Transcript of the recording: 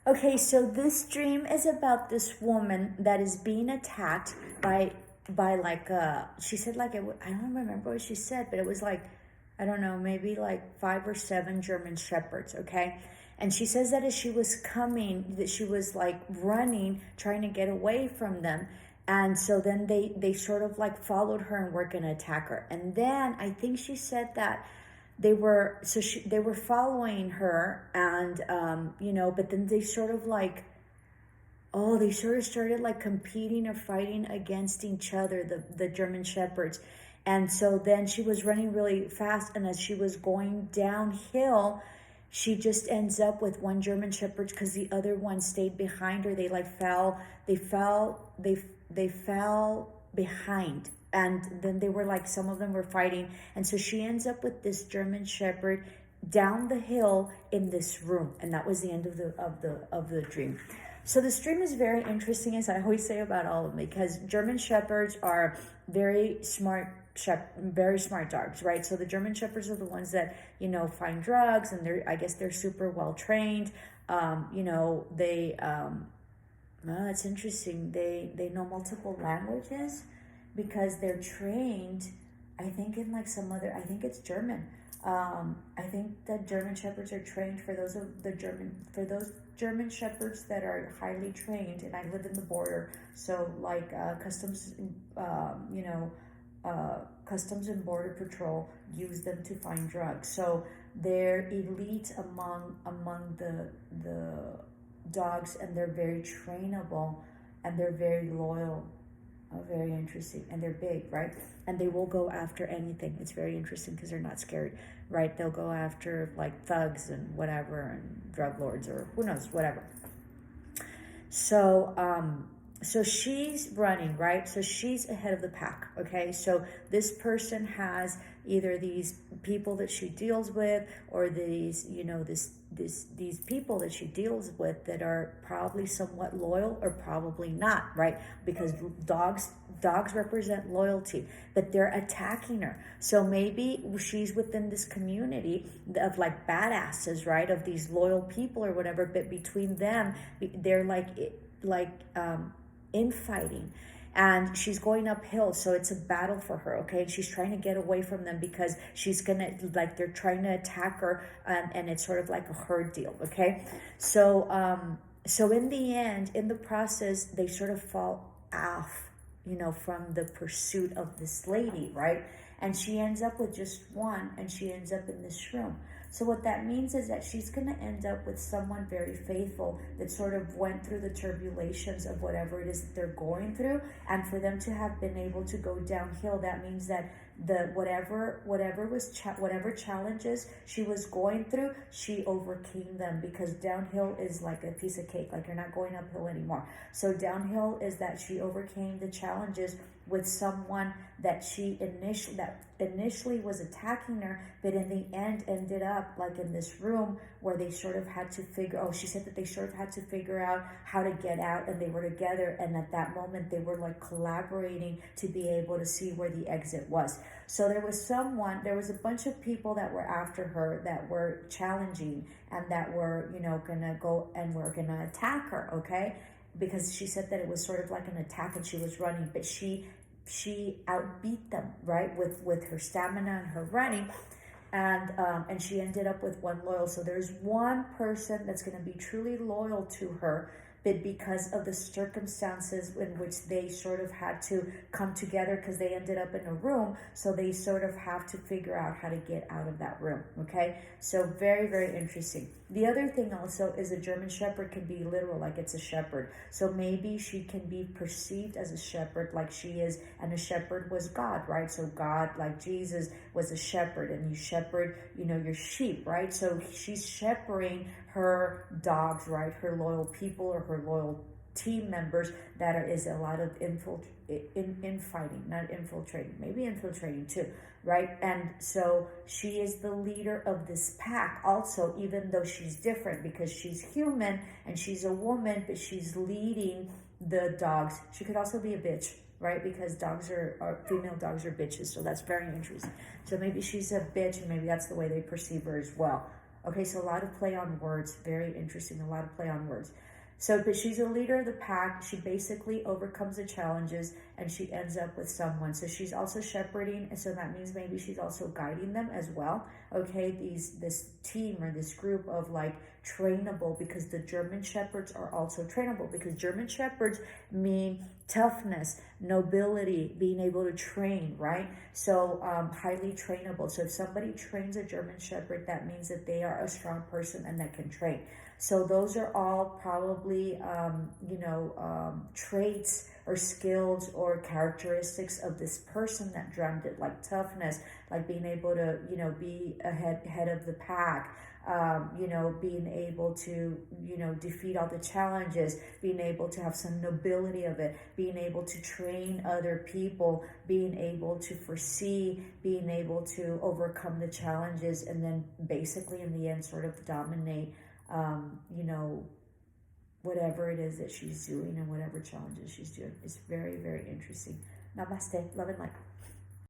Okay, so this dream is about this woman that is being attacked by like she said like I don't remember what she said, but it was like I don't know, maybe like 5 or 7 German shepherds, okay? And she says that as she was coming, that she was like running, trying to get away from them. And so then they sort of like followed her and were gonna attack her. And then I think she said that they were following her, and but then they sort of like, oh, they sort of started like competing or fighting against each other, the German shepherds. And so then she was running really fast, and as she was going downhill, she just ends up with one German shepherd because the other one stayed behind her. They like fell, they fell behind. And then they were like, some of them were fighting. And so she ends up with this German shepherd down the hill in this room. And that was the end of the dream. So the stream is very interesting, as I always say about all of them, because German Shepherds are very smart dogs, right? So the German Shepherds are the ones that, find I guess they're super well trained. It's interesting. They know multiple languages because they're trained, I think in like I think it's German. I think that German Shepherds are trained for those German Shepherds that are highly trained. And I live in the border, so like Customs and Border Patrol use them to find drugs. So they're elite among the dogs, and they're very trainable, and they're very loyal. Oh, very interesting. And they're big, right? And they will go after anything. It's very interesting because they're not scared, right? They'll go after like thugs and whatever, and drug lords, or who knows, whatever. So she's running, right? So she's ahead of the pack, okay? So this person has either these people that she deals with, or these, these people that she deals with that are probably somewhat loyal or probably not, right? Because dogs represent loyalty, but they're attacking her. So maybe she's within this community of like badasses, right? Of these loyal people or whatever, but between them, they're infighting, and she's going uphill, so it's a battle for her, okay? And she's trying to get away from them because they're trying to attack her, and it's sort of like a herd deal, okay? So in the end, in the process, they sort of fall off, from the pursuit of this lady, right? And she ends up with just one, and she ends up in this room. So what that means is that she's going to end up with someone very faithful that sort of went through the turbulations of whatever it is that they're going through. And for them to have been able to go downhill, that means that whatever challenges she was going through, she overcame them, because downhill is like a piece of cake. Like, you're not going uphill anymore. So downhill is that she overcame the challenges with someone that initially was attacking her, but in the end ended up like in this room where they sort of had to she said that they sort of had to figure out how to get out, and they were together, and at that moment they were like collaborating to be able to see where the exit was. So there was a bunch of people that were after her, that were challenging, and that were, gonna go and were gonna attack her, okay? Because she said that it was sort of like an attack and she was running, but she outbeat them, right, with her stamina and her running, and she ended up with one loyal. So there's one person that's going to be truly loyal to her, but because of the circumstances in which they sort of had to come together, because they ended up in a room, so they sort of have to figure out how to get out of that room, okay? So very, very interesting. The other thing also is a German Shepherd can be literal, like it's a shepherd. So maybe she can be perceived as a shepherd like she is, and a shepherd was God, right? So God, like Jesus, was a shepherd, and you shepherd, your sheep, right? So she's shepherding her dogs, right? Her loyal people, or her loyal team members is a lot of infighting, not infiltrating, maybe infiltrating too, right? And so she is the leader of this pack also, even though she's different because she's human and she's a woman, but she's leading the dogs. She could also be a bitch, right? Because female dogs are bitches, so that's very interesting. So maybe she's a bitch, and maybe that's the way they perceive her as well. Okay, so a lot of play on words, very interesting, a lot of play on words. So, but she's a leader of the pack. She basically overcomes the challenges and she ends up with someone. So she's also shepherding, and so that means maybe she's also guiding them as well. Okay, this team or this group of like trainable, because the German Shepherds are also trainable, because German Shepherds mean toughness, nobility, being able to train, right? So highly trainable. So if somebody trains a German Shepherd, that means that they are a strong person and that can train. So those are all probably, traits or skills or characteristics of this person that dreamt it, like toughness, like being able to, be head of the pack, being able to, defeat all the challenges, being able to have some nobility of it, being able to train other people, being able to foresee, being able to overcome the challenges, and then basically in the end sort of dominate, whatever it is that she's doing and whatever challenges she's doing. It's very, very interesting. Namaste. Love and light.